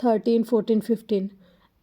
13, 14, 15।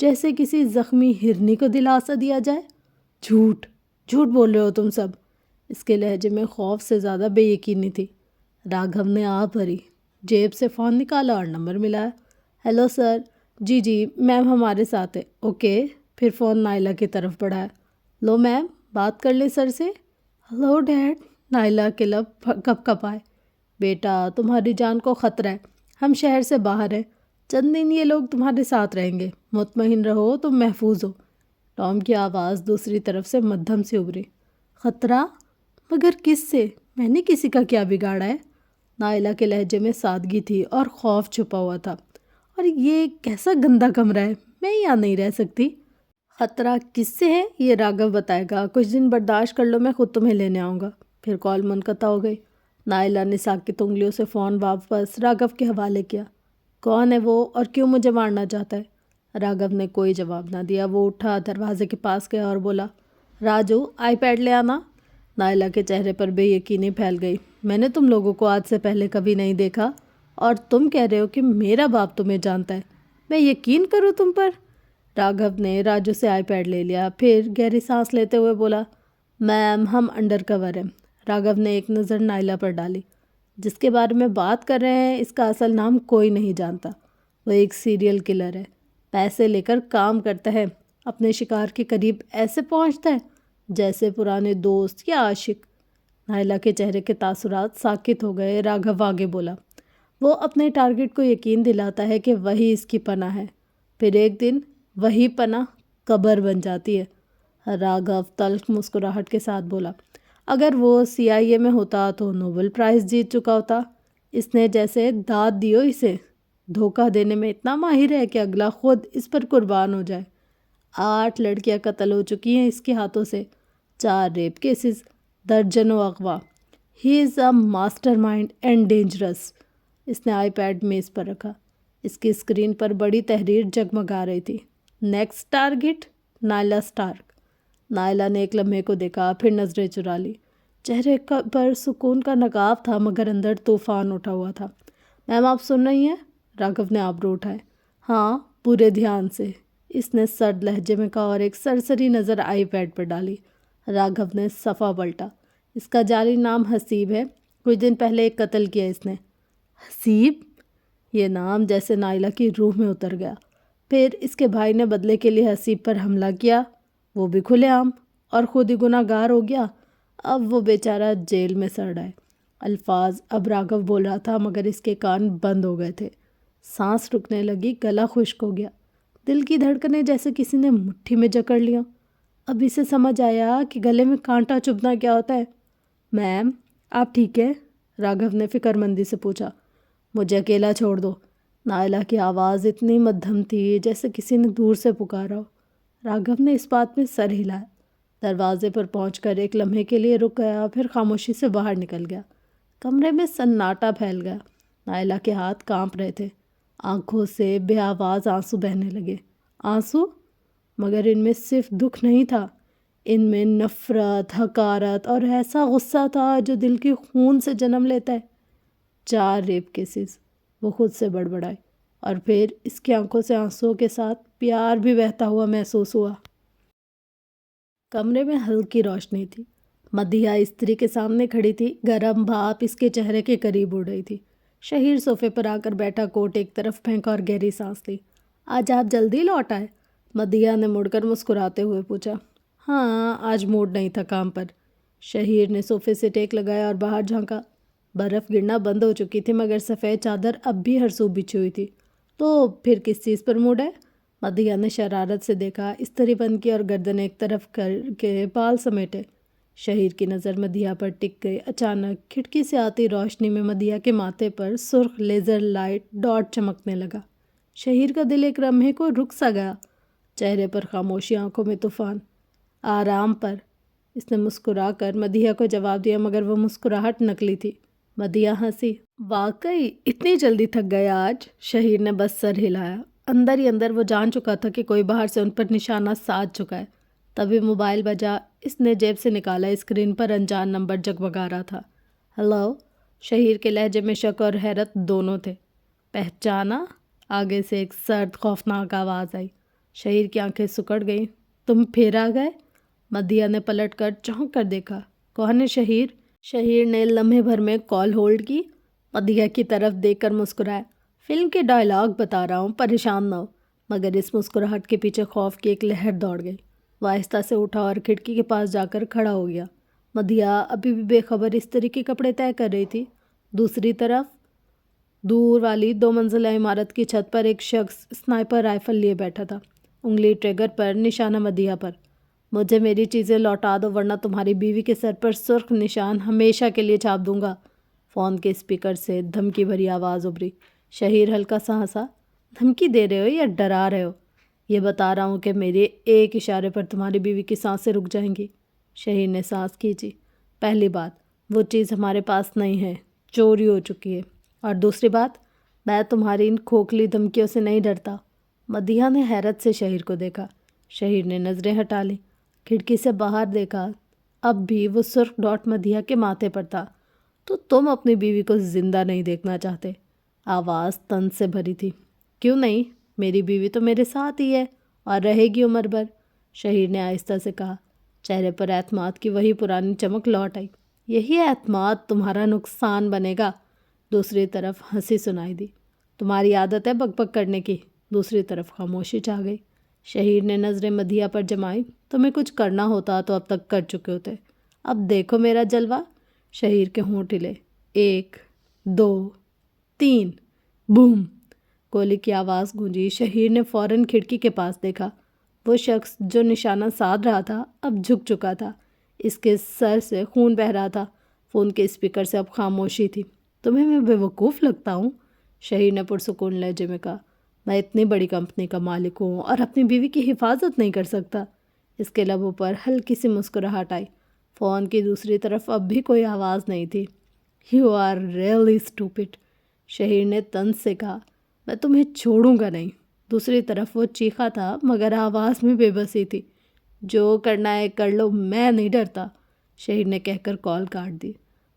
جیسے کسی زخمی ہرنی کو دلاسا دیا جائے۔ جھوٹ جھوٹ بول رہے ہو تم سب۔ اس کے لہجے میں خوف سے زیادہ بے یقینی تھی۔ راگھو نے آہ بھری، جیب سے فون نکالا اور نمبر ملایا۔ ہیلو سر، جی میم ہمارے ساتھ ہے۔ اوکے، پھر فون نائلہ کی طرف بڑھایا۔ لو میم، بات کر لیں سر سے۔ ہلو ڈیڈ، نائلہ کے لب کپ کپ آئے۔ بیٹا، تمہاری جان کو خطرہ ہے، ہم شہر سے باہر ہیں، چند دن یہ لوگ تمہارے ساتھ رہیں گے، مطمئن رہو، تم محفوظ ہو۔ ٹام کی آواز دوسری طرف سے مدھم سے ابھری۔ خطرہ؟ مگر کس سے؟ میں نے کسی کا کیا بگاڑا ہے؟ نائلہ کے لہجے میں سادگی تھی اور خوف چھپا ہوا تھا۔ اور یہ کیسا گندا کمرہ ہے، میں یہاں نہیں رہ سکتی۔ خطرہ کس سے ہے یہ راگھو بتائے گا، کچھ دن برداشت کر لو، میں خود تمہیں لینے آؤں گا۔ پھر کال منقطع ہو گئی۔ نائلہ نے ساکت انگلیوں سے فون واپس راگھو کے حوالے کیا۔ کون ہے وہ اور کیوں مجھے مارنا چاہتا ہے؟ راگھو نے کوئی جواب نہ دیا۔ وہ اٹھا، دروازے کے پاس گیا اور بولا، راجو آئی پیڈ لے آنا۔ نائلہ کے چہرے پر بے یقینی پھیل گئی۔ میں نے تم لوگوں کو آج سے پہلے کبھی نہیں دیکھا اور تم کہہ رہے ہو کہ میرا باپ تمہیں جانتا ہے، میں یقین کروں تم پر؟ راگھو نے راجو سے آئی پیڈ لے لیا، پھر گہری سانس لیتے ہوئے بولا، میم ہم انڈر کور ہیں۔ راگھو نے ایک نظر نائلہ پر ڈالی۔ جس کے بارے میں بات کر رہے ہیں اس کا اصل نام کوئی نہیں جانتا، وہ ایک سیریل کلر ہے، پیسے لے کر کام کرتا ہے، اپنے شکار کے قریب ایسے پہنچتا ہے جیسے پرانے دوست یا عاشق۔ نائلہ کے چہرے کے تاثرات ساکت ہو گئے۔ راگھو آگے بولا، وہ اپنے ٹارگٹ کو یقین دلاتا ہے کہ وہی اس کی پناہ ہے، پھر ایک دن وہی پناہ قبر بن جاتی ہے۔ راگھو تلخ مسکراہٹ کے ساتھ بولا، اگر وہ CIA میں ہوتا تو نوبل پرائز جیت چکا ہوتا۔ اس نے جیسے داد دیو اسے، دھوکہ دینے میں اتنا ماہر ہے کہ اگلا خود اس پر قربان ہو جائے۔ 8 لڑکیاں قتل ہو چکی ہیں اس کے ہاتھوں سے، 4 ریپ کیسز، درجنوں اغوا۔ He is a mastermind and dangerous. اس نے آئی پیڈ میز پر رکھا۔ اس کی اسکرین پر بڑی تحریر جگمگا رہی تھی، نیکسٹ ٹارگٹ نائلہ اسٹارک۔ نائلہ نے ایک لمحے کو دیکھا، پھر نظریں چرا لی۔ چہرے پر سکون کا نقاب تھا مگر اندر طوفان اٹھا ہوا تھا۔ میم آپ سن رہی ہیں؟ راگھو نے آبرو اٹھائے۔ ہاں، پورے دھیان سے، اس نے سرد لہجے میں کہا اور ایک سرسری نظر آئی پیڈ پر ڈالی۔ راگھو نے صفحہ پلٹا۔ اس کا جعلی نام حسیب ہے، کچھ دن پہلے ایک قتل کیا اس نے۔ حسیب؟ یہ نام جیسے نائلہ کی روح میں اتر گیا۔ پھر اس کے بھائی نے بدلے کے لیے حسیب پر حملہ کیا، وہ بھی کھلے عام، اور خود ہی گناہ گار ہو گیا۔ اب وہ بیچارہ جیل میں سڑ رہا ہے۔ الفاظ اب راگھو بول رہا تھا مگر اس کے کان بند ہو گئے تھے۔ سانس رکنے لگی، گلا خشک ہو گیا، دل کی دھڑکنیں جیسے کسی نے مٹھی میں جکڑ لیا۔ اب اسے سمجھ آیا کہ گلے میں کانٹا چبھنا کیا ہوتا ہے۔ میم آپ ٹھیک ہے؟ راگھو نے فکر مندی سے پوچھا۔ مجھے اکیلا چھوڑ دو۔ نائلہ کی آواز اتنی مدھم تھی جیسے کسی نے دور سے پکارا ہو۔ راگھو نے اس بات میں سر ہلایا، دروازے پر پہنچ کر ایک لمحے کے لیے رک گیا، پھر خاموشی سے باہر نکل گیا۔ کمرے میں سناٹا پھیل گیا۔ نائلہ کے ہاتھ کانپ رہے تھے، آنکھوں سے بے آواز آنسو بہنے لگے۔ آنسو؟ مگر ان میں صرف دکھ نہیں تھا، ان میں نفرت، حقارت اور ایسا غصہ تھا جو دل کے خون سے جنم لیتا ہے۔ 4 ریپ کیسز، وہ خود سے بڑبڑائی، اور پھر اس کی آنکھوں سے آنسوؤں کے ساتھ پیار بھی بہتا ہوا محسوس ہوا۔ کمرے میں ہلکی روشنی تھی۔ مدیحہ استری کے سامنے کھڑی تھی، گرم بھاپ اس کے چہرے کے قریب اڑ رہی تھی۔ شہیر صوفے پر آ کر بیٹھا، کوٹ ایک طرف پھینکا اور گہری سانس لی۔ آج آپ جلدی لوٹ آئے؟ مدیحہ نے مڑ کر مسکراتے ہوئے پوچھا۔ ہاں، آج موڈ نہیں تھا کام پر۔ شہیر نے صوفے سے ٹیک لگایا اور باہر جھانکا۔ برف گرنا بند ہو چکی تھی مگر سفید چادر اب بھی ہر سو بچھی ہوئی تھی۔ تو پھر کس چیز پر موڈ ہے؟ مدیحہ نے شرارت سے دیکھا، استری بند کی اور گردن ایک طرف کر کے بال سمیٹے۔ شہیر کی نظر مدیحہ پر ٹک گئی۔ اچانک کھڑکی سے آتی روشنی میں مدیحہ کے ماتھے پر سرخ لیزر لائٹ ڈاٹ چمکنے لگا۔ شہیر کا دل ایک لمحے کو رک سا گیا، چہرے پر خاموشی، آنکھوں میں طوفان۔ آرام پر، اس نے مسکرا کر مدیحہ کو جواب دیا مگر وہ مسکراہٹ نکلی تھی۔ مدیحہ ہنسی۔ واقعی اتنی جلدی تھک گیا آج؟ شہیر نے بس سر ہلایا۔ اندر ہی اندر وہ جان چکا تھا کہ کوئی باہر سے ان پر نشانہ سادھ چکا ہے۔ تبھی موبائل بجا۔ اس نے جیب سے نکالا، اسکرین پر انجان نمبر جگمگا رہا تھا۔ ہلو؟ شہیر کے لہجے میں شک اور حیرت دونوں تھے۔ پہچانا؟ آگے سے ایک سرد خوفناک آواز آئی۔ شہیر کی آنکھیں سکڑ گئیں۔ تم پھر آ گئے؟ مدیحہ نے پلٹ کر چونک کر دیکھا۔ کون ہے شہیر؟ شہیر نے لمحے بھر میں کال ہولڈ کی، مدیحہ کی طرف دیکھ کر مسکرایا۔ فلم کے ڈائلاگ بتا رہا ہوں، پریشان نہ ہو۔ مگر اس مسکراہٹ کے پیچھے خوف کی ایک لہر دوڑ گئی۔ وہ آہستہ سے اٹھا اور کھڑکی کے پاس جا کر کھڑا ہو گیا۔ مدیحہ ابھی بھی بے خبر استری کے کپڑے طے کر رہی تھی۔ دوسری طرف دور والی 2 منزلہ عمارت کی چھت پر ایک شخص اسنائپر رائفل لیے بیٹھا تھا، انگلی ٹریگر پر، نشانہ مدیحہ پر۔ مجھے میری چیزیں لوٹا دو ورنہ تمہاری بیوی کے سر پر سرخ نشان ہمیشہ کے لیے چھاپ دوں گا۔ فون کے اسپیکر سے دھمکی بھری آواز ابھری۔ شہیر ہلکا سا ہنسا۔ دھمکی دے رہے ہو یا ڈرا رہے ہو؟ یہ بتا رہا ہوں کہ میرے ایک اشارے پر تمہاری بیوی کی سانسیں رک جائیں گی۔ شہیر نے سانس کھینچی۔ پہلی بات، وہ چیز ہمارے پاس نہیں ہے، چوری ہو چکی ہے۔ اور دوسری بات، میں تمہاری ان کھوکھلی دھمکیوں سے نہیں ڈرتا۔ مدیحہ نے حیرت سے شہیر کو دیکھا۔ شہیر نے نظریں ہٹا لیں، کھڑکی سے باہر دیکھا۔ اب بھی وہ سرخ ڈاٹ مدیحہ کے ماتھے پر تھا۔ تو تم اپنی بیوی کو زندہ نہیں دیکھنا چاہتے؟ آواز طنز سے بھری تھی۔ کیوں نہیں؟ میری بیوی تو میرے ساتھ ہی ہے اور رہے گی عمر بھر، شہیر نے آہستہ سے کہا۔ چہرے پر اعتماد کی وہی پرانی چمک لوٹ آئی۔ یہی اعتماد تمہارا نقصان بنے گا۔ دوسری طرف ہنسی سنائی دی۔ تمہاری عادت ہے بک بک کرنے کی۔ دوسری طرف خاموشی چھا گئی۔ شہیر نے نظریں مدیحہ پر جمائی۔ تمہیں کچھ کرنا ہوتا تو اب تک کر چکے ہوتے۔ اب دیکھو میرا جلوہ۔ شہیر کے ہونٹ ہلے۔ 1 2 3 بوم! گولی کی آواز گونجی۔ شہیر نے فوراً کھڑکی کے پاس دیکھا۔ وہ شخص جو نشانہ سادھ رہا تھا اب جھک چکا تھا۔ اس کے سر سے خون بہہ رہا تھا۔ فون کے اسپیکر سے اب خاموشی تھی۔ تمہیں میں بے وقوف لگتا ہوں؟ شہیر نے پرسکون لہجے میں کہا۔ میں اتنی بڑی کمپنی کا مالک ہوں اور اپنی بیوی کی حفاظت نہیں کر سکتا؟ اس کے لبوں پر ہلکی سی مسکراہٹ آئی۔ فون کی دوسری طرف اب بھی کوئی آواز نہیں تھی۔ یو آر ریئلی اسٹوپڈ، شہیر نے طنز سے کہا۔ میں تمہیں چھوڑوں گا نہیں۔ دوسری طرف وہ چیخا تھا مگر آواز میں بے بسی تھی۔ جو کرنا ہے کر لو، میں نہیں ڈرتا، شہیر نے کہہ کر کال کاٹ دی۔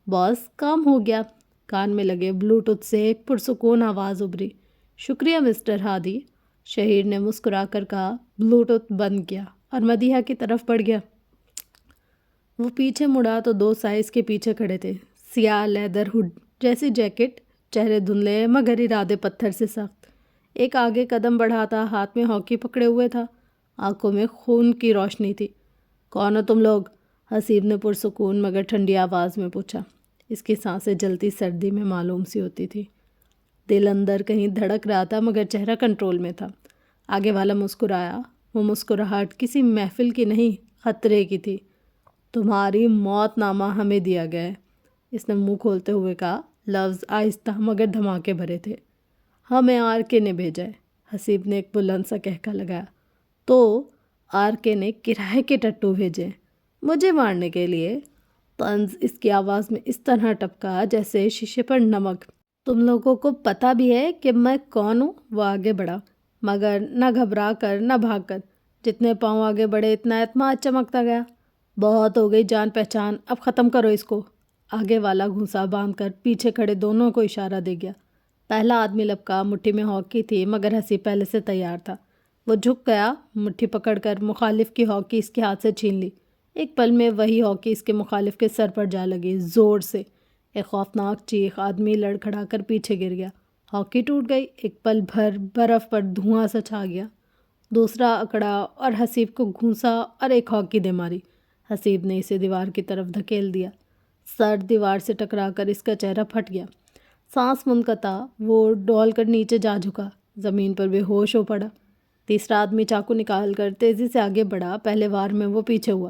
باس، کام ہو گیا۔ کان میں لگے بلوٹوتھ سے ایک پرسکون آواز ابھری۔ شکریہ مسٹر ہادی، شہیر نے مسکرا کر کہا۔ بلوٹوتھ بند کیا اور مدیحہ کی طرف بڑھ گیا۔ وہ پیچھے مڑا تو 2 سائز کے پیچھے کھڑے تھے، سیاہ لیدر ہوڈ جیسی جیکٹ، چہرے دھندلے مگر ارادے پتھر سے سخت۔ ایک آگے قدم بڑھاتا ہاتھ میں ہاکی پکڑے ہوئے تھا، آنکھوں میں خون کی روشنی تھی۔ کون ہو تم لوگ؟ حسیب نے پرسکون مگر ٹھنڈی آواز میں پوچھا۔ اس کی سانسیں جلتی سردی میں معلوم سی ہوتی تھی۔ دل اندر کہیں دھڑک رہا تھا مگر چہرہ کنٹرول میں تھا۔ آگے والا مسکرایا۔ وہ مسکراہٹ کسی محفل کی نہیں، خطرے کی تھی۔ تمہاری موت نامہ ہمیں دیا گیا ہے، اس نے منہ کھولتے ہوئے کہا۔ لفظ آہستہ مگر دھماکے بھرے تھے۔ ہمیں آر کے نے بھیجا ہے، حسیب نے ایک بلند سا کہکا لگایا۔ تو آر کے نے کرائے کے ٹٹو بھیجے مجھے مارنے کے لیے؟ طنز اس کی آواز میں اس طرح ٹپکا جیسے شیشے پر نمک۔ تم لوگوں کو پتہ بھی ہے کہ میں کون ہوں؟ وہ آگے بڑھا مگر نہ گھبرا کر نہ بھاگ کر۔ جتنے پاؤں آگے بڑھے اتنا اعتماد چمکتا گیا۔ بہت ہو گئی جان پہچان، اب ختم کرو اس کو۔ آگے والا گھونسا باندھ کر پیچھے کھڑے دونوں کو اشارہ دے گیا۔ پہلا آدمی لپکا، مٹھی میں ہاکی تھی مگر حسیب پہلے سے تیار تھا۔ وہ جھک گیا، مٹھی پکڑ کر مخالف کی ہاکی اس کے ہاتھ سے چھین لی۔ ایک پل میں وہی ہاکی اس کے مخالف کے سر پر جا لگی، زور سے۔ ایک خوفناک چیخ، آدمی لڑکھڑا کر پیچھے گر گیا۔ ہاکی ٹوٹ گئی۔ ایک پل بھر برف پر دھواں سا چھا گیا۔ دوسرا اکڑا اور حسیب کو گھونسا اور ایک ہاکی دے ماری۔ حسیب نے اسے دیوار کی طرف دھکیل دیا۔ سر دیوار سے ٹکرا کر اس کا چہرہ پھٹ گیا۔ سانس منقطع، وہ ڈول کر نیچے جا جھکا، زمین پر بے ہوش ہو پڑا۔ تیسرا آدمی چاقو نکال کر تیزی سے آگے بڑھا۔ پہلے وار میں وہ پیچھے ہوا،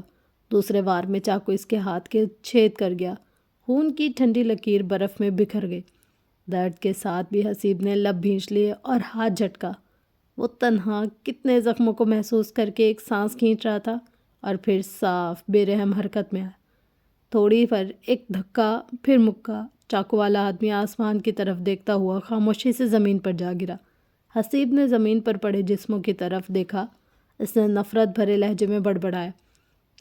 دوسرے وار میں چاقو اس کے ہاتھ کے چھید کر گیا۔ خون کی ٹھنڈی لکیر برف میں بکھر گئی۔ درد کے ساتھ بھی حسیب نے لب بھینچ لیے اور ہاتھ جھٹکا۔ وہ تنہا کتنے زخموں کو محسوس کر کے ایک سانس کھینچ رہا تھا اور پھر صاف بے رحم حرکت میں آیا۔ تھوڑی پر ایک دھکا، پھر مکہ۔ چاقو والا آدمی آسمان کی طرف دیکھتا ہوا خاموشی سے زمین پر جا گرا۔ حسیب نے زمین پر پڑے جسموں کی طرف دیکھا۔ اس نے نفرت بھرے لہجے میں بڑبڑایا،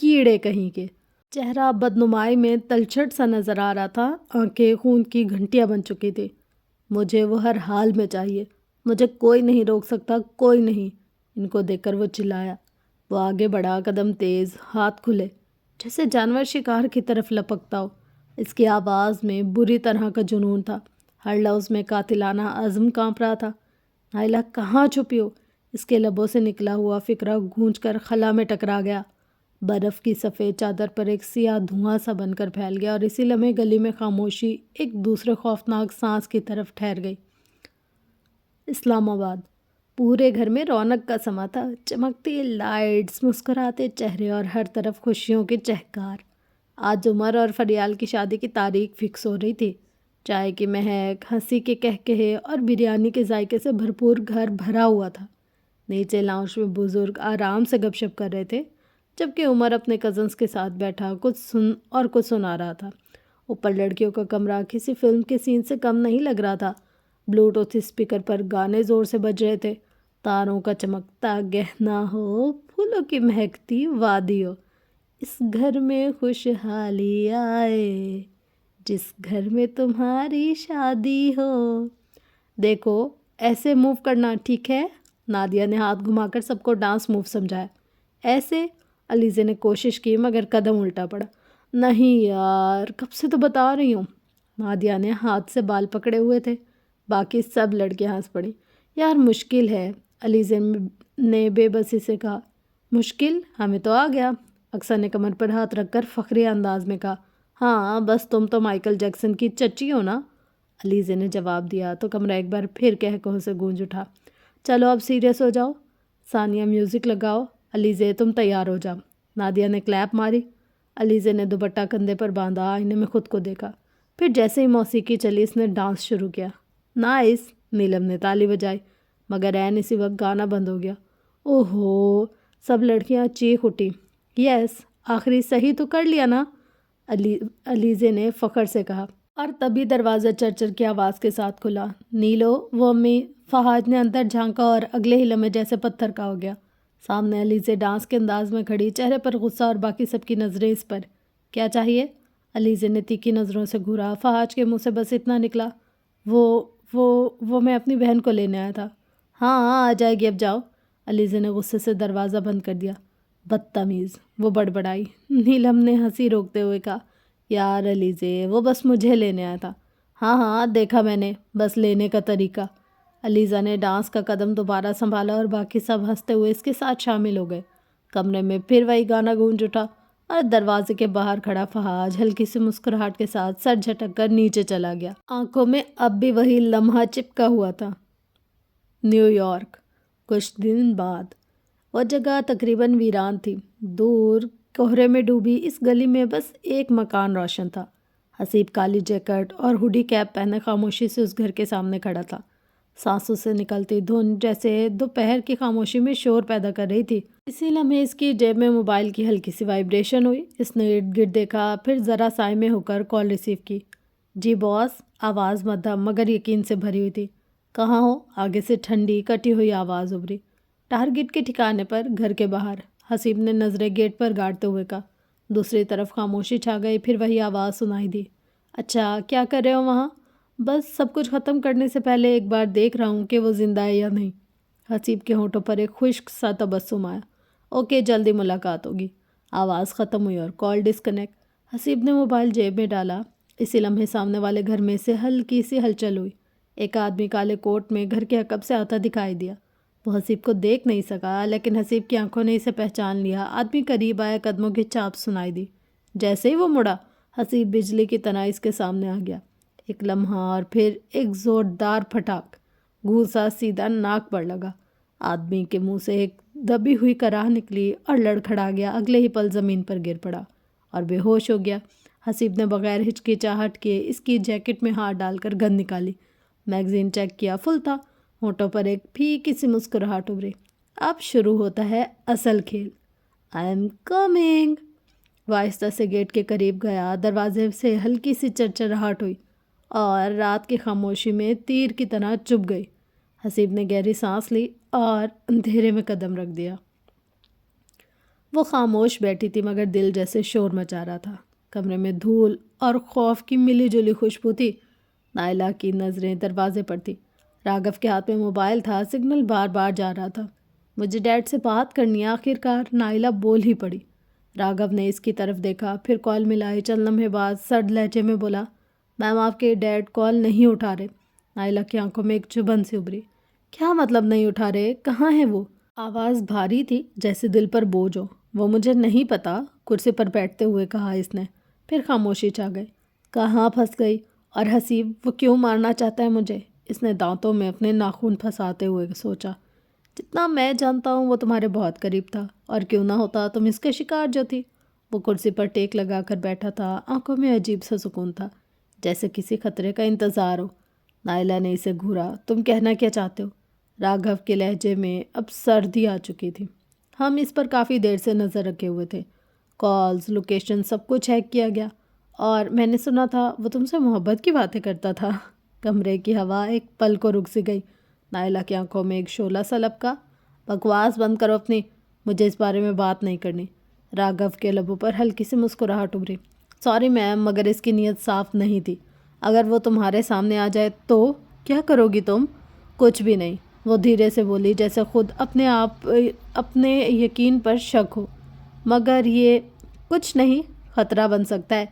کیڑے کہیں کے۔ چہرہ بدنمائی میں تلچھٹ سا نظر آ رہا تھا، آنکھیں خون کی گھنٹیاں بن چکی تھی۔ مجھے وہ ہر حال میں چاہیے، مجھے کوئی نہیں روک سکتا، کوئی نہیں۔ ان کو دیکھ کر وہ چلایا۔ وہ آگے بڑھا، قدم تیز، ہاتھ کھلے، جیسے جانور شکار کی طرف لپکتا ہو۔ اس کی آواز میں بری طرح کا جنون تھا، ہر لفظ میں قاتلانہ عزم کانپ رہا تھا۔ نائلہ کہاں چھپی ہو؟ اس کے لبوں سے نکلا ہوا فقرہ گونج کر خلا میں ٹکرا گیا، برف کی سفید چادر پر ایک سیاہ دھواں سا بن کر پھیل گیا، اور اسی لمحے گلی میں خاموشی ایک دوسرے خوفناک سانس کی طرف ٹھہر گئی۔ اسلام آباد۔ پورے گھر میں رونق کا سما تھا، چمکتی لائٹس، مسکراتے چہرے اور ہر طرف خوشیوں کی چہکار۔ آج عمر اور فریال کی شادی کی تاریخ فکس ہو رہی تھی۔ چائے کی مہک، ہنسی کے کہکہے اور بریانی کے ذائقے سے بھرپور گھر بھرا ہوا تھا۔ نیچے لاؤنج میں بزرگ آرام سے گپ شپ کر رہے تھے، جبکہ عمر اپنے کزنس کے ساتھ بیٹھا کچھ سنا رہا تھا۔ اوپر لڑکیوں کا کمرہ کسی فلم کے سین سے کم نہیں لگ رہا تھا۔ بلوٹوتھ اسپیکر پر گانے زور سے بج رہے تھے۔ تاروں کا چمکتا گہنا ہو، پھولوں کی مہکتی وادی ہو، اس گھر میں خوشحالی آئے، جس گھر میں تمہاری شادی ہو۔ دیکھو ایسے موو کرنا، ٹھیک ہے؟ نادیہ نے ہاتھ گھما کر سب کو ڈانس موو سمجھایا۔ ایسے؟ علیزہ نے کوشش کی مگر قدم الٹا پڑا۔ نہیں یار، کب سے تو بتا رہی ہوں۔ نادیہ نے ہاتھ سے بال پکڑے ہوئے تھے۔ باقی سب لڑکیاں ہنس پڑیں۔ یار مشکل ہے، علیزہ نے بے بسی سے کہا۔ مشکل؟ ہمیں تو آ گیا، اکثر نے کمر پر ہاتھ رکھ کر فخری انداز میں کہا۔ ہاں بس تم تو مائیکل جیکسن کی چچی ہو نا، علیزہ نے جواب دیا تو کمرہ ایک بار پھر کہکہوں سے گونج اٹھا۔ چلو اب سیریس ہو جاؤ، ثانیہ میوزک لگاؤ۔ علیزہ تم تیار ہو جاؤ۔ نادیہ نے کلیپ ماری۔ علیزہ نے دوپٹہ کندھے پر باندھا، آئینے میں خود کو دیکھا۔ پھر جیسے ہی موسیقی چلی اس نے ڈانس شروع کیا۔ نائس، نیلم نے تالی بجائی، مگر عین اسی وقت گانا بند ہو گیا۔ اوہو، سب لڑکیاں چیخ اٹھی۔ یس، آخری صحیح تو کر لیا نا، علیزہ نے فخر سے کہا، اور تبھی دروازہ چرچر کی آواز کے ساتھ کھلا۔ نیلو، وہ امی، فہد نے اندر جھانکا اور اگلے ہی لمحے جیسے پتھر کا ہو گیا۔ سامنے علیزہ ڈانس کے انداز میں کھڑی، چہرے پر غصہ اور باقی سب کی نظریں اس پر۔ کیا چاہیے؟ علیزہ نے تیکھی نظروں سے گھورا۔ فہد کے منہ سے بس اتنا نکلا، وہ میں اپنی بہن کو لینے آیا تھا۔ ہاں آ جائے گی، اب جاؤ۔ علیزہ نے غصے سے دروازہ بند کر دیا۔ بدتمیز، وہ بڑبڑائی۔ نیلم نے ہنسی روکتے ہوئے کہا، یار علیزہ، وہ بس مجھے لینے آیا تھا۔ ہاں ہاں دیکھا میں نے، بس لینے کا طریقہ۔ علیزہ نے ڈانس کا قدم دوبارہ سنبھالا اور باقی سب ہنستے ہوئے اس کے ساتھ شامل ہو گئے۔ کمرے میں پھر وہی گانا گونج اٹھا اور دروازے کے باہر کھڑا فہد ہلکی سی مسکراہٹ کے ساتھ سر جھٹک کر نیچے چلا گیا۔ آنکھوں میں اب بھی وہی لمحہ چپکا ہوا تھا۔ New York. کچھ دن بعد وہ جگہ تقریباً ویران تھی۔ دور کوہرے میں ڈوبی اس گلی میں بس ایک مکان روشن تھا۔ حسیب کالی جیکٹ اور ہوڈی کیپ پہنے خاموشی سے اس گھر کے سامنے کھڑا تھا۔ سانسوں سے نکلتی دھند جیسے دوپہر کی خاموشی میں شور پیدا کر رہی تھی۔ اسی لمحے اس کی جیب میں موبائل کی ہلکی سی وائبریشن ہوئی۔ اس نے ارد گرد دیکھا، پھر ذرا سائے میں ہو کر کال ریسیو کی۔ جی باس، آواز مدھم مگر یقین سے بھری ہوئی تھی۔ کہاں ہو؟ آگے سے ٹھنڈی کٹی ہوئی آواز ابھری۔ ٹارگٹ کے ٹھکانے پر، گھر کے باہر، حسیب نے نظریں گیٹ پر گاڑتے ہوئے کہا۔ دوسری طرف خاموشی چھا گئی، پھر وہی آواز سنائی دی۔ اچھا، کیا کر رہے ہو وہاں؟ بس سب کچھ ختم کرنے سے پہلے ایک بار دیکھ رہا ہوں کہ وہ زندہ ہے یا نہیں۔ حسیب کے ہونٹوں پر ایک خشک سا تبسم آیا۔ اوکے، جلدی ملاقات ہوگی۔ آواز ختم ہوئی اور کال ڈسکنیکٹ۔ حسیب نے موبائل جیب میں ڈالا۔ اسی لمحے سامنے والے گھر میں سے ہلکی سی ہلچل ہوئی۔ ایک آدمی کالے کوٹ میں گھر کے عقب سے آتا دکھائی دیا۔ وہ حسیب کو دیکھ نہیں سکا، لیکن حسیب کی آنکھوں نے اسے پہچان لیا۔ آدمی قریب آیا، قدموں کی چاپ سنائی دی۔ جیسے ہی وہ مڑا، حسیب بجلی کی طرح اس کے سامنے آ گیا۔ ایک لمحہ اور پھر ایک زوردار پھٹاک، گھوسا سیدھا ناک پر لگا۔ آدمی کے منہ سے ایک دبی ہوئی کراہ نکلی اور لڑکھڑا گیا۔ اگلے ہی پل زمین پر گر پڑا اور بے ہوش ہو گیا۔ حسیب نے بغیر ہچکچاہٹ کیے اس کی جیکٹ میں ہاتھ ڈال کر گن نکالی۔ میگزین چیک کیا، فل تھا۔ ہونٹوں پر ایک پھیکی سی مسکراہٹ ابھری۔ اب شروع ہوتا ہے اصل کھیل۔ I am coming. وہ آہستہ سے گیٹ کے قریب گیا۔ دروازے سے ہلکی سی چرچراہٹ ہوئی اور رات کی خاموشی میں تیر کی طرح چبھ گئی۔ حسیب نے گہری سانس لی اور اندھیرے میں قدم رکھ دیا۔ وہ خاموش بیٹھی تھی مگر دل جیسے شور مچا رہا تھا۔ کمرے میں دھول اور خوف کی ملی جلی خوشبو تھی۔ نائلہ کی نظریں دروازے پر تھی۔ راگھو کے ہاتھ میں موبائل تھا، سگنل بار بار جا رہا تھا۔ مجھے ڈیڈ سے بات کرنی ہے، آخر کار نائلہ بول ہی پڑی۔ راگھو نے اس کی طرف دیکھا، پھر کال ملائی۔ چند لمحے بعد سرد لہجے میں بولا، میم آپ کے ڈیڈ کال نہیں اٹھا رہے۔ نائلہ کی آنکھوں میں ایک چبھن سی ابھری۔ کیا مطلب نہیں اٹھا رہے؟ کہاں ہے وہ؟ آواز بھاری تھی جیسے دل پر بوجھ ہو۔ وہ مجھے نہیں پتا، کرسی پر بیٹھتے ہوئے کہا اس نے۔ پھر خاموشی چھا گئی۔ کہاں پھنس گئی؟ اور حسیب وہ کیوں مارنا چاہتا ہے مجھے؟ اس نے دانتوں میں اپنے ناخن پھنساتے ہوئے سوچا۔ جتنا میں جانتا ہوں وہ تمہارے بہت قریب تھا، اور کیوں نہ ہوتا تم اس کے شکار جو تھی۔ وہ کرسی پر ٹیک لگا کر بیٹھا تھا، آنکھوں میں عجیب سا سکون تھا، جیسے کسی خطرے کا انتظار ہو۔ نائلہ نے اسے گھورا۔ تم کہنا کیا چاہتے ہو؟ راگھو کے لہجے میں اب سردی آ چکی تھی۔ ہم اس پر کافی دیر سے نظر رکھے ہوئے تھے، کالز، لوکیشن سب کچھ ہیک کیا گیا، اور میں نے سنا تھا وہ تم سے محبت کی باتیں کرتا تھا۔ کمرے کی ہوا ایک پل کو رک سی گئی۔ نائلہ کی آنکھوں میں ایک شعلہ سا لپکا۔ بکواس بند کرو اپنی، مجھے اس بارے میں بات نہیں کرنی۔ راگھو کے لبوں پر ہلکی سی مسکراہٹ ابھری۔ سوری میم، مگر اس کی نیت صاف نہیں تھی۔ اگر وہ تمہارے سامنے آ جائے تو کیا کرو گی تم؟ کچھ بھی نہیں، وہ دھیرے سے بولی، جیسے خود اپنے یقین پر شک ہو۔ مگر یہ کچھ نہیں، خطرہ بن سکتا ہے۔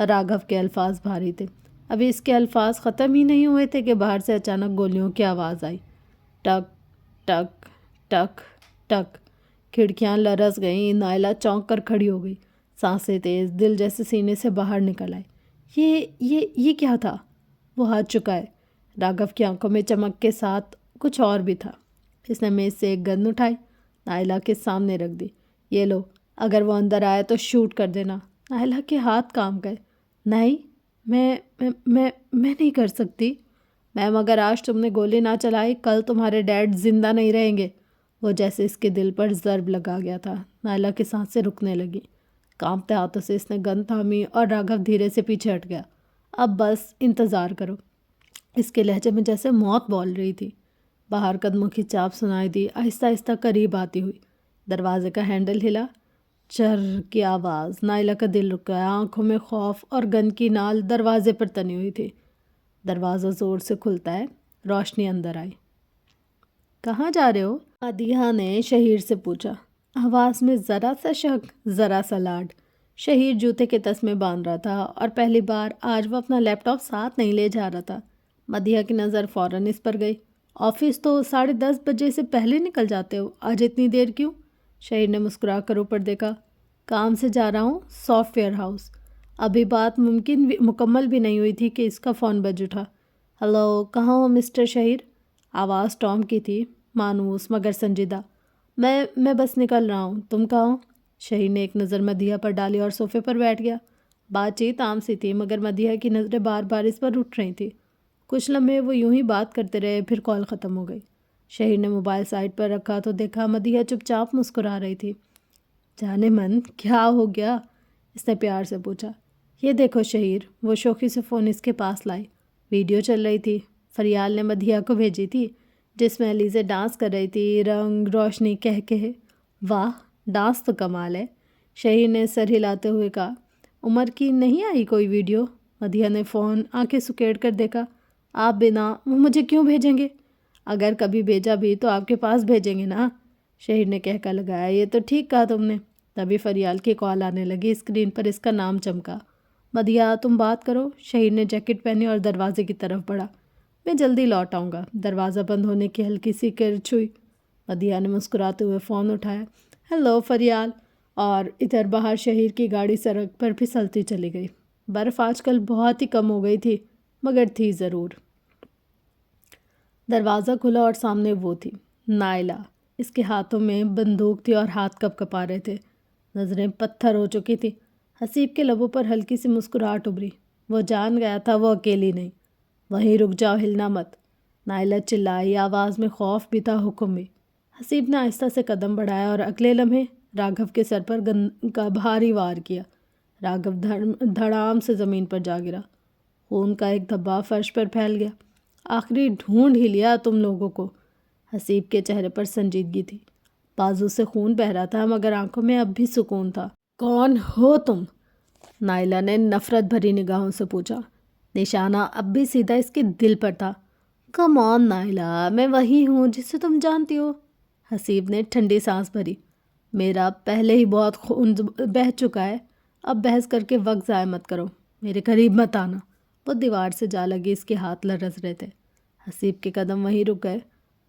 راگھو کے الفاظ بھاری تھے۔ ابھی اس کے الفاظ ختم ہی نہیں ہوئے تھے کہ باہر سے اچانک گولیوں کی آواز آئی۔ ٹک ٹک ٹک ٹک۔ کھڑکیاں لرز گئیں۔ نائلہ چونک کر کھڑی ہو گئی، سانسیں تیز، دل جیسے سینے سے باہر نکل آئے۔ یہ کیا تھا؟ وہ ہاتھ چکائے۔ راگھو کی آنکھوں میں چمک کے ساتھ کچھ اور بھی تھا۔ اس نے میز سے ایک گن اٹھائی، نائلہ کے سامنے رکھ دی۔ یہ لو، اگر وہ اندر آئے تو شوٹ کر دینا۔ نائلہ کے ہاتھ کانپ گئے۔ نہیں، میں نہیں کر سکتی۔ میم، اگر آج تم نے گولی نہ چلائی، کل تمہارے ڈیڈ زندہ نہیں رہیں گے۔ وہ جیسے اس کے دل پر ضرب لگا گیا تھا۔ نائلہ کی سانسیں رکنے لگی۔ کانپتے ہاتھوں سے اس نے گن تھامی اور راگھو دھیرے سے پیچھے ہٹ گیا۔ اب بس انتظار کرو۔ اس کے لہجے میں جیسے موت بول رہی تھی۔ باہر قدموں کی چاپ سنائی دی، آہستہ آہستہ قریب آتی ہوئی۔ دروازے کا ہینڈل ہلا۔ چر کی آواز۔ نائلہ کا دل رک گیا، آنکھوں میں خوف، اور گن کی نال دروازے پر تنی ہوئی تھی۔ دروازہ زور سے کھلتا ہے، روشنی اندر آئی۔ کہاں جا رہے ہو؟ مدیحہ نے شہیر سے پوچھا، آواز میں ذرا سا شک، ذرا سا لاڈ۔ شہیر جوتے کے تسمے باندھ رہا تھا، اور پہلی بار آج وہ اپنا لیپ ٹاپ ساتھ نہیں لے جا رہا تھا۔ مدیحہ کی نظر فوراً اس پر گئی۔ آفس تو 10:30 بجے سے پہلے نکل جاتے ہو، آج اتنی دیر کیوں؟ شہیر نے مسکرا کر اوپر دیکھا۔ کام سے جا رہا ہوں، سافٹ ویئر ہاؤس۔ ابھی بات مکمل بھی نہیں ہوئی تھی کہ اس کا فون بج اٹھا۔ ہلو، کہاں ہو مسٹر شہیر؟ آواز ٹام کی تھی، مانوس مگر سنجیدہ۔ میں بس نکل رہا ہوں، تم کہاں ہو؟ شہیر نے ایک نظر مدیحہ پر ڈالی اور صوفے پر بیٹھ گیا۔ بات چیت عام سی تھی، مگر مدیحہ کی نظریں بار بار اس پر اٹھ رہی تھیں۔ کچھ لمحے وہ یوں ہی بات کرتے رہے، پھر کال ختم ہو گئی۔ شہیر نے موبائل سائڈ پر رکھا تو دیکھا مدیحہ چپ چاپ مسکرا رہی تھی۔ جانے من، کیا ہو گیا؟ اس نے پیار سے پوچھا۔ یہ دیکھو شہیر، وہ شوخی سے فون اس کے پاس لائی۔ ویڈیو چل رہی تھی، فریال نے مدیحہ کو بھیجی تھی، جس میں علیزے ڈانس کر رہی تھی، رنگ روشنی کہہ۔ واہ، ڈانس تو کمال ہے، شہیر نے سر ہلاتے ہوئے کہا۔ عمر کی نہیں آئی کوئی ویڈیو؟ مدیحہ نے فون آنکھیں سکیڑ کر دیکھا۔ آپ بنا وہ مجھے کیوں بھیجیں گے؟ اگر کبھی بھیجا بھی تو آپ کے پاس بھیجیں گے نا، شہیر نے کہہ کر لگایا۔ یہ تو ٹھیک کہا تم نے۔ تبھی فریال کی کال آنے لگی، اسکرین پر اس کا نام چمکا۔ مدیحہ، تم بات کرو۔ شہیر نے جیکٹ پہنی اور دروازے کی طرف بڑھا۔ میں جلدی لوٹ آؤں گا۔ دروازہ بند ہونے کی ہلکی سی کرچ ہوئی۔ مدیحہ نے مسکراتے ہوئے فون اٹھایا۔ ہیلو فریال۔ اور ادھر باہر شہیر کی گاڑی سڑک پر پھسلتی چلی گئی۔ برف آج کل بہت ہی کم ہو گئی تھی، مگر تھی ضرور۔ دروازہ کھلا اور سامنے وہ تھی، نائلہ۔ اس کے ہاتھوں میں بندوق تھی اور ہاتھ کپ کپا رہے تھے، نظریں پتھر ہو چکی تھی۔ حسیب کے لبوں پر ہلکی سی مسکراہٹ ابھری۔ وہ جان گیا تھا وہ اکیلی نہیں۔ وہیں رک جاؤ، ہلنا مت، نائلہ چلائی، آواز میں خوف بھی تھا، حکم بھی۔ حسیب نے آہستہ سے قدم بڑھایا اور اگلے لمحے راگھو کے سر پر گن کا بھاری وار کیا۔ راگھو دھڑام سے زمین پر جا گرا۔ خون کا ایک دھبا فرش پر پھیل گیا۔ آخری ڈھونڈ ہی لیا تم لوگوں کو۔ حسیب کے چہرے پر سنجیدگی تھی، بازو سے خون بہہ رہا تھا، مگر آنکھوں میں اب بھی سکون تھا۔ کون ہو تم؟ نائلہ نے نفرت بھری نگاہوں سے پوچھا۔ نشانہ اب بھی سیدھا اس کے دل پر تھا۔ کم آن نائلہ، میں وہی ہوں جسے تم جانتی ہو۔ حسیب نے ٹھنڈی سانس بھری۔ میرا پہلے ہی بہت خون بہہ چکا ہے، اب بحث کر کے وقت ضائع مت کرو، میرے قریب مت آنا۔ وہ دیوار سے جا لگی، اس کے ہاتھ لرز رہے تھے۔ حسیب کے قدم وہیں رک گئے۔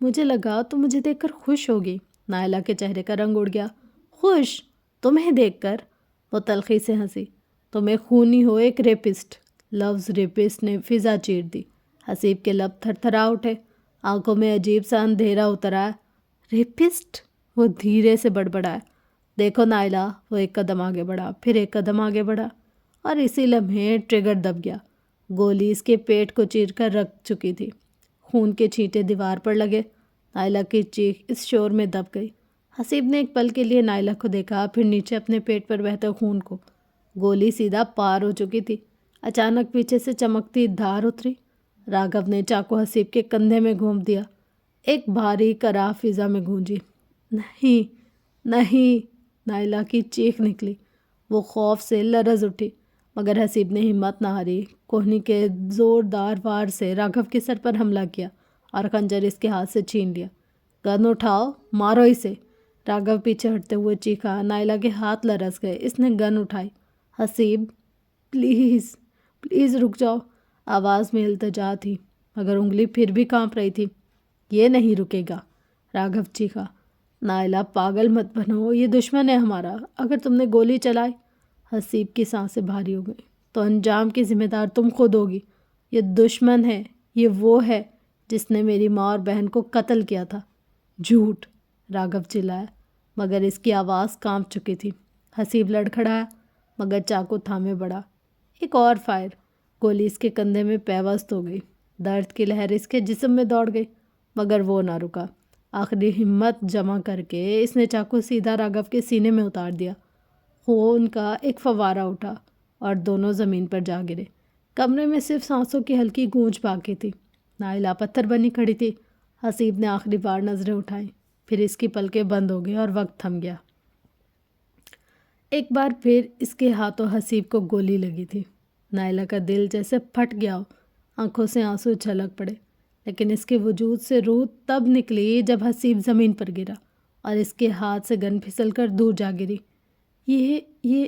مجھے لگا تو مجھے دیکھ کر خوش ہوگی۔ نائلہ کے چہرے کا رنگ اڑ گیا۔ خوش؟ تمہیں دیکھ کر؟ وہ تلخی سے ہنسی۔ تم ایک خونی ہو، ایک ریپسٹ۔ لفظ ریپسٹ نے فضا چیر دی۔ حسیب کے لب تھر تھرا اٹھے، آنکھوں میں عجیب سا اندھیرا اتر آیا۔ ریپسٹ؟ وہ دھیرے سے بڑبڑایا۔ دیکھو نائلہ، وہ ایک قدم آگے بڑھا، پھر ایک قدم آگے بڑھا، اور اسی لمحے ٹریگر دب گیا۔ گولی اس کے پیٹ کو چیر کر رکھ چکی تھی۔ خون کے چھینٹے دیوار پر لگے۔ نائلہ کی چیخ اس شور میں دب گئی۔ حسیب نے ایک پل کے لیے نائلہ کو دیکھا، پھر نیچے اپنے پیٹ پر بہتے خون کو۔ گولی سیدھا پار ہو چکی تھی۔ اچانک پیچھے سے چمکتی دھار اتری۔ راگھو نے چاقو حسیب کے کندھے میں گھونپ دیا۔ ایک بھاری کراہ فضا میں گونجی۔ نہیں، نہیں، نائلہ کی چیخ نکلی۔ وہ خوف سے لرز اٹھی، مگر حسیب نے ہمت نہ ہاری۔ کوہنی کے زوردار وار سے راگھو کے سر پر حملہ کیا اور خنجر اس کے ہاتھ سے چھین لیا۔ گن اٹھاؤ، مارو اسے، راگھو پیچھے ہٹتے ہوئے چیخا۔ نائلہ کے ہاتھ لرز گئے۔ اس نے گن اٹھائی۔ حسیب، پلیز پلیز رک جاؤ۔ آواز میں التجا تھی، مگر انگلی پھر بھی کانپ رہی تھی۔ یہ نہیں رکے گا، راگھو چیخا۔ نائلہ، پاگل مت بنو، یہ دشمن ہے ہمارا، اگر تم نے گولی چلائی۔ حسیب کی سانسیں بھاری ہو گئیں۔ تو انجام کی ذمہ دار تم خود ہوگی۔ یہ دشمن ہے، یہ وہ ہے جس نے میری ماں اور بہن کو قتل کیا تھا۔ جھوٹ، راگھو چلایا، مگر اس کی آواز کانپ چکی تھی۔ حسیب لڑکھڑایا، مگر چاقو تھامے بڑھا۔ ایک اور فائر، گولی اس کے کندھے میں پیوست ہو گئی۔ درد کی لہر اس کے جسم میں دوڑ گئی، مگر وہ نہ رکا۔ آخری ہمت جمع کر کے اس نے چاقو سیدھا راگھو کے سینے میں اتار دیا۔ خون کا ایک فوارہ اٹھا اور دونوں زمین پر جا گرے۔ کمرے میں صرف سانسوں کی ہلکی گونج باقی تھی۔ نائلہ پتھر بنی کھڑی تھی۔ حسیب نے آخری بار نظریں اٹھائیں، پھر اس کی پلکیں بند ہو گئی اور وقت تھم گیا۔ ایک بار پھر اس کے ہاتھوں حسیب کو گولی لگی تھی۔ نائلہ کا دل جیسے پھٹ گیا ہو، آنکھوں سے آنسو چھلک پڑے، لیکن اس کے وجود سے روح تب نکلی جب حسیب زمین پر گرا اور اس کے ہاتھ سے گن پھسل کر دور جا گری۔ یہ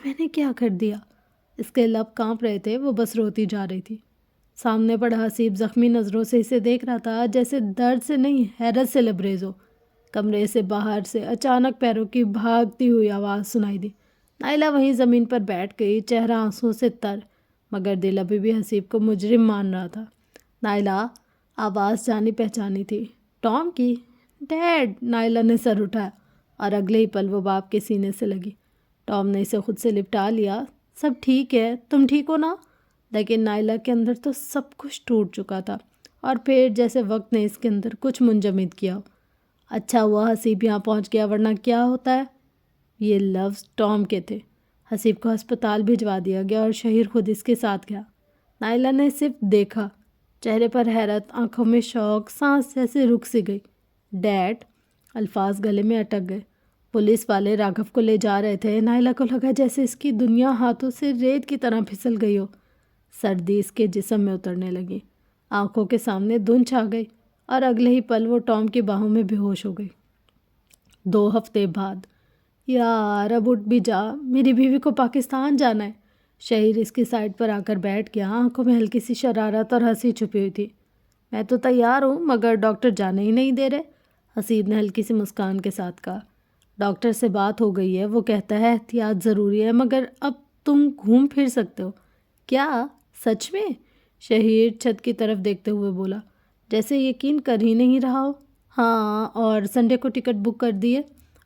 میں نے کیا کر دیا؟ اس کے لب کانپ رہے تھے، وہ بس روتی جا رہی تھی۔ سامنے پڑا حسیب زخمی نظروں سے اسے دیکھ رہا تھا، جیسے درد سے نہیں، حیرت سے لبریز ہو۔ کمرے سے باہر سے اچانک پیروں کی بھاگتی ہوئی آواز سنائی دی۔ نائلہ وہیں زمین پر بیٹھ گئی، چہرہ آنسوں سے تر، مگر دل ابھی بھی حسیب کو مجرم مان رہا تھا۔ نائلہ، آواز جانی پہچانی تھی، ٹام کی۔ ڈیڈ، نائلہ نے سر اٹھایا اور اگلے ہی پل وہ باپ کے سینے سے لگی۔ ٹام نے اسے خود سے لپٹا لیا۔ سب ٹھیک ہے، تم ٹھیک ہو نا؟ لیکن نائلہ کے اندر تو سب کچھ ٹوٹ چکا تھا، اور پھر جیسے وقت نے اس کے اندر کچھ منجمد کیا ہو۔ اچھا ہوا حسیب یہاں پہنچ گیا، ورنہ کیا ہوتا ہے؟ یہ لفظ ٹام کے تھے۔ حسیب کو ہسپتال بھجوا دیا گیا اور شہیر خود اس کے ساتھ گیا۔ نائلہ نے صرف دیکھا، چہرے پر حیرت، آنکھوں میں شوق، سانس جیسے رک سی گئی۔ ڈیڈ، الفاظ گلے میں اٹک گئے۔ پولیس والے راگھو کو لے جا رہے تھے۔ نائلہ کو لگا جیسے اس کی دنیا ہاتھوں سے ریت کی طرح پھسل گئی ہو۔ سردی اس کے جسم میں اترنے لگی، آنکھوں کے سامنے دھند چھا گئی، اور اگلے ہی پل وہ ٹام کی باہوں میں بے ہوش ہو گئی۔ 2 ہفتے بعد۔ یار اب اٹھ بھی جا، میری بیوی کو پاکستان جانا ہے۔ شہیر اس کی سائڈ پر آ کر بیٹھ گیا، آنکھوں میں ہلکی سی شرارت اور ہنسی چھپی ہوئی تھی۔ میں تو تیار ہوں، مگر ڈاکٹر جانے ہی نہیں دے رہے، حسیب نے ہلکی سی مسکان کے ساتھ کہا۔ ڈاکٹر سے بات ہو گئی ہے، وہ کہتا ہے احتیاط ضروری ہے، مگر اب تم گھوم پھر سکتے ہو۔ کیا سچ میں؟ شہیر چھت کی طرف دیکھتے ہوئے بولا، جیسے یقین کر ہی نہیں رہا ہو۔ ہاں، اور سنڈے کو ٹکٹ بک کر دی ہے،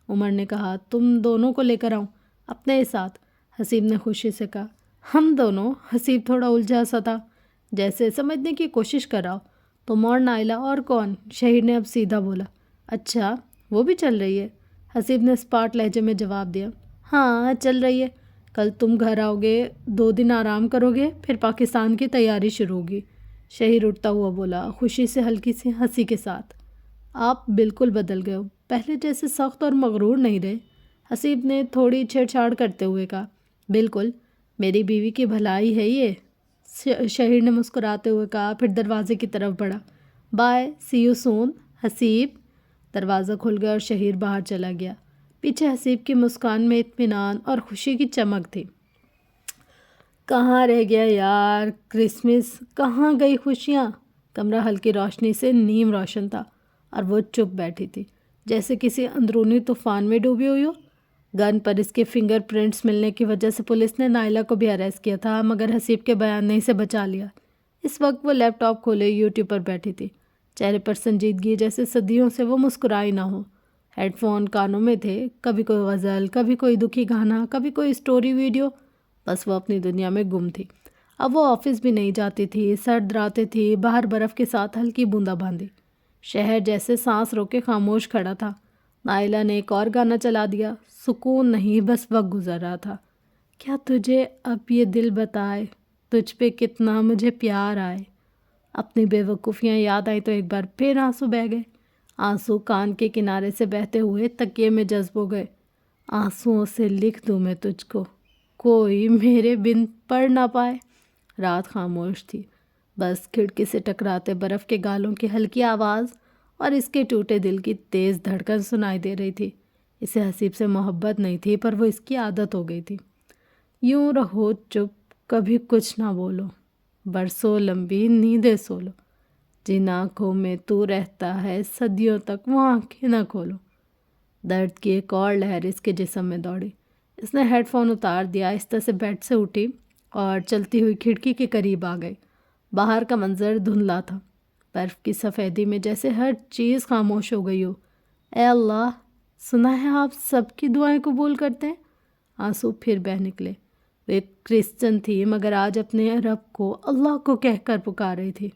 عمر نے کہا۔ تم دونوں کو لے کر آؤں اپنے ساتھ؟ حسیب نے خوشی سے کہا۔ ہم دونوں؟ حسیب تھوڑا الجھا سا تھا، جیسے سمجھنے کی کوشش کر رہا ہو۔ تم اور نائلہ، اور کون؟ شہیر نے اب سیدھا بولا۔ اچھا، وہ بھی چل رہی ہے؟ حسیب نے اسپاٹ لہجے میں جواب دیا۔ ہاں، چل رہی ہے۔ کل تم گھر آؤ گے، 2 دن آرام کرو گے، پھر پاکستان کی تیاری شروع ہوگی۔ شہیر اٹھتا ہوا بولا، خوشی سے ہلکی سی ہنسی کے ساتھ۔ آپ بالکل بدل گئے ہو، پہلے جیسے سخت اور مغرور نہیں رہے، حسیب نے تھوڑی چھیڑ چھاڑ کرتے ہوئے کہا۔ بالکل، میری بیوی کی بھلائی ہے یہ، شہیر نے مسکراتے ہوئے کہا، پھر دروازے کی طرف بڑھا۔ Bye, see you soon, Haseeb. دروازہ کھل گیا اور شہیر باہر چلا گیا۔ پیچھے حسیب کی مسکان میں اطمینان اور خوشی کی چمک تھی۔ کہاں رہ گیا یار کرسمس، کہاں گئی خوشیاں؟ کمرہ ہلکی روشنی سے نیم روشن تھا اور وہ چپ بیٹھی تھی جیسے کسی اندرونی طوفان میں ڈوبی ہوئی ہو۔ گن پر اس کے فنگر پرنٹس ملنے کی وجہ سے پولیس نے نائلہ کو بھی اریسٹ کیا تھا، مگر حسیب کے بیان نے اسے بچا لیا۔ اس وقت وہ لیپ ٹاپ کھولے یوٹیوب پر بیٹھی تھی، چہرے پر سنجیدگی جیسے صدیوں سے وہ مسکرائی نہ ہو۔ ہیڈ فون کانوں میں تھے، کبھی کوئی غزل، کبھی کوئی دکھی گانا، کبھی کوئی اسٹوری ویڈیو، بس وہ اپنی دنیا میں گم تھی۔ اب وہ آفس بھی نہیں جاتی تھی، سرد راتیں تھی، باہر برف کے ساتھ ہلکی بوندا باندی۔ شہر جیسے سانس روکے خاموش کھڑا تھا۔ نائلہ نے ایک اور گانا چلا دیا۔ سکون نہیں، بس وقت گزر رہا تھا۔ کیا تجھے اب یہ دل بتائے تجھ پہ کتنا مجھے پیار آئے۔ اپنی بے وقوفیاں یاد آئی تو ایک بار پھر آنسو بہہ گئے۔ آنسو کان کے کنارے سے بہتے ہوئے تکیے میں جذب ہو گئے۔ آنسوؤں سے لکھ دوں میں تجھ کو، کوئی میرے بن پڑھ نہ پائے۔ رات خاموش تھی، بس کھڑکی سے ٹکراتے برف کے گالوں کی ہلکی آواز اور اس کے ٹوٹے دل کی تیز دھڑکن سنائی دے رہی تھی۔ اسے حسیب سے محبت نہیں تھی، پر وہ اس کی عادت ہو گئی تھی۔ یوں رہو چپ، کبھی کچھ نہ بولو، برسوں لمبی نیندیں سو لو، جن آنکھوں میں تو رہتا ہے صدیوں تک وہ آنکھیں نہ کھولو۔ درد کی ایک اور لہر اس کے جسم میں دوڑی۔ اس نے ہیڈ فون اتار دیا، آہستہ سے بیڈ سے اٹھی اور چلتی ہوئی کھڑکی کے قریب آ گئی۔ باہر کا منظر دھندلا تھا، برف کی سفیدی میں جیسے ہر چیز خاموش ہو گئی ہو۔ اے اللہ، سنا ہے آپ سب کی دعائیں قبول کرتے ہیں؟ آنسو پھر بہہ نکلے۔ وہ ایک کرسچن تھی، مگر آج اپنے رب کو اللہ کو کہہ کر پکار رہی تھی۔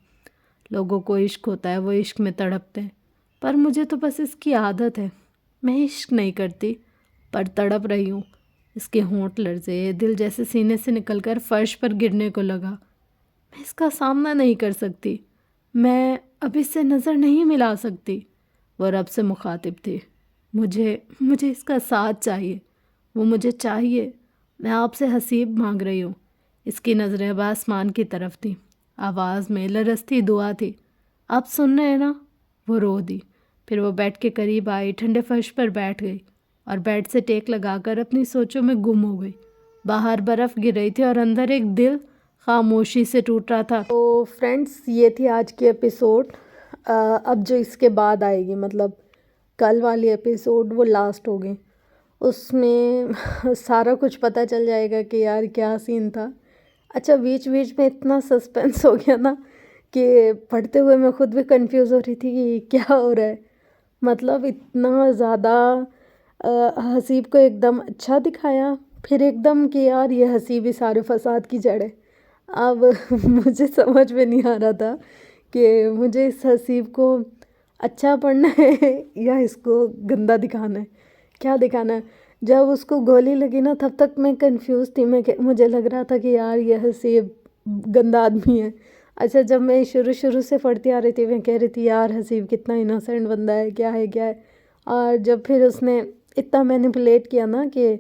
لوگوں کو عشق ہوتا ہے، وہ عشق میں تڑپتے ہیں، پر مجھے تو بس اس کی عادت ہے۔ میں عشق نہیں کرتی، پر تڑپ رہی ہوں۔ اس کے ہونٹ لرزے، دل جیسے سینے سے نکل کر فرش پر گرنے کو لگا۔ میں اس کا سامنا نہیں کر سکتی، میں اب اس سے نظر نہیں ملا سکتی۔ وہ رب سے مخاطب تھی، مجھے اس کا ساتھ چاہیے، وہ مجھے چاہیے۔ میں آپ سے حسیب مانگ رہی ہوں۔ اس کی نظریں اب آسمان کی طرف تھیں، آواز میں لرزتی دعا تھی۔ آپ سن رہے ہیں نا؟ وہ رو دی، پھر وہ بیڈ کے قریب آئی، ٹھنڈے فرش پر بیٹھ گئی اور بیڈ سے ٹیک لگا کر اپنی سوچوں میں گم ہو گئی۔ باہر برف گر رہی تھی اور اندر ایک دل خاموشی سے ٹوٹ رہا تھا۔ تو فرینڈس، یہ تھی آج کی ایپیسوڈ۔ اب جو اس کے بعد آئے گی، مطلب کل والی ایپیسوڈ، وہ لاسٹ ہوگی۔ اس میں سارا کچھ پتہ چل جائے گا کہ یار کیا سین تھا۔ اچھا، بیچ میں اتنا سسپینس ہو گیا نا کہ پڑھتے ہوئے میں خود بھی کنفیوز ہو رہی تھی کہ کیا ہو رہا ہے۔ مطلب اتنا زیادہ حسیب کو ایک دم اچھا دکھایا، پھر ایک دم کہ یار یہ حسیب ہی سارے فساد کی جڑ ہے۔ اب مجھے سمجھ میں نہیں آ رہا تھا کہ مجھے اس حسیب کو اچھا پڑھنا ہے یا اس کو گندا دکھانا ہے، کیا دکھانا ہے۔ جب اس کو گولی لگی نا، تب تک میں کنفیوز تھی، مجھے لگ رہا تھا کہ یار یہ حسیب گندا آدمی ہے۔ اچھا، جب میں شروع سے پڑھتی آ رہی تھی، میں کہہ رہی تھی یار حسیب کتنا انوسینٹ بندہ ہے، کیا ہے۔ اور جب پھر اس نے اتنا مینیپولیٹ کیا نا کہ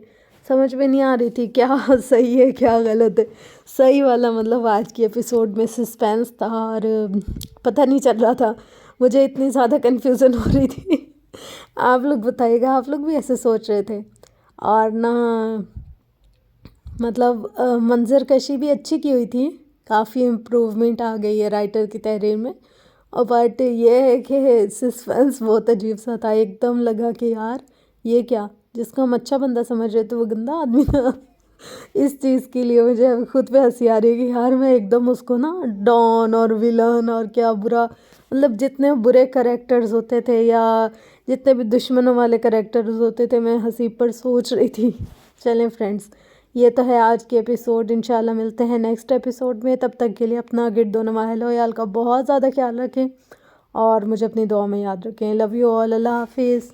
سمجھ میں نہیں آ رہی تھی کیا صحیح ہے کیا غلط ہے۔ صحیح والا مطلب آج کی ایپیسوڈ میں سسپینس تھا اور پتہ نہیں چل رہا تھا، مجھے اتنی زیادہ کنفیوژن ہو رہی تھی۔ آپ لوگ بتائیے گا، آپ لوگ بھی ایسے سوچ رہے تھے؟ اور نہ مطلب منظر کشی بھی اچھی کی ہوئی تھی، کافی امپروومنٹ آ گئی ہے رائٹر کی تحریر میں۔ اور بٹ یہ ہے کہ سسپینس بہت عجیب سا تھا، ایک دم لگا کہ یار یہ کیا، جس کو ہم اچھا بندہ سمجھ رہے تھے وہ گندا آدمی تھا۔ اس چیز کے لیے مجھے خود پہ ہنسی آ رہی ہے کہ یار میں ایک دم اس کو نا ڈان اور ویلن اور کیا برا، مطلب جتنے برے کریکٹرز ہوتے تھے یا جتنے بھی دشمنوں والے کریکٹرز ہوتے تھے، میں حسیب پر سوچ رہی تھی۔ چلیں فرینڈس، یہ تو ہے آج کی ایپیسوڈ۔ انشاءاللہ ملتے ہیں نیکسٹ ایپیسوڈ میں، تب تک کے لیے اپنا گرد و نواح عیال کا بہت زیادہ خیال رکھیں اور مجھے اپنی دعا میں یاد رکھیں۔ لو یو آل، اللہ حافظ۔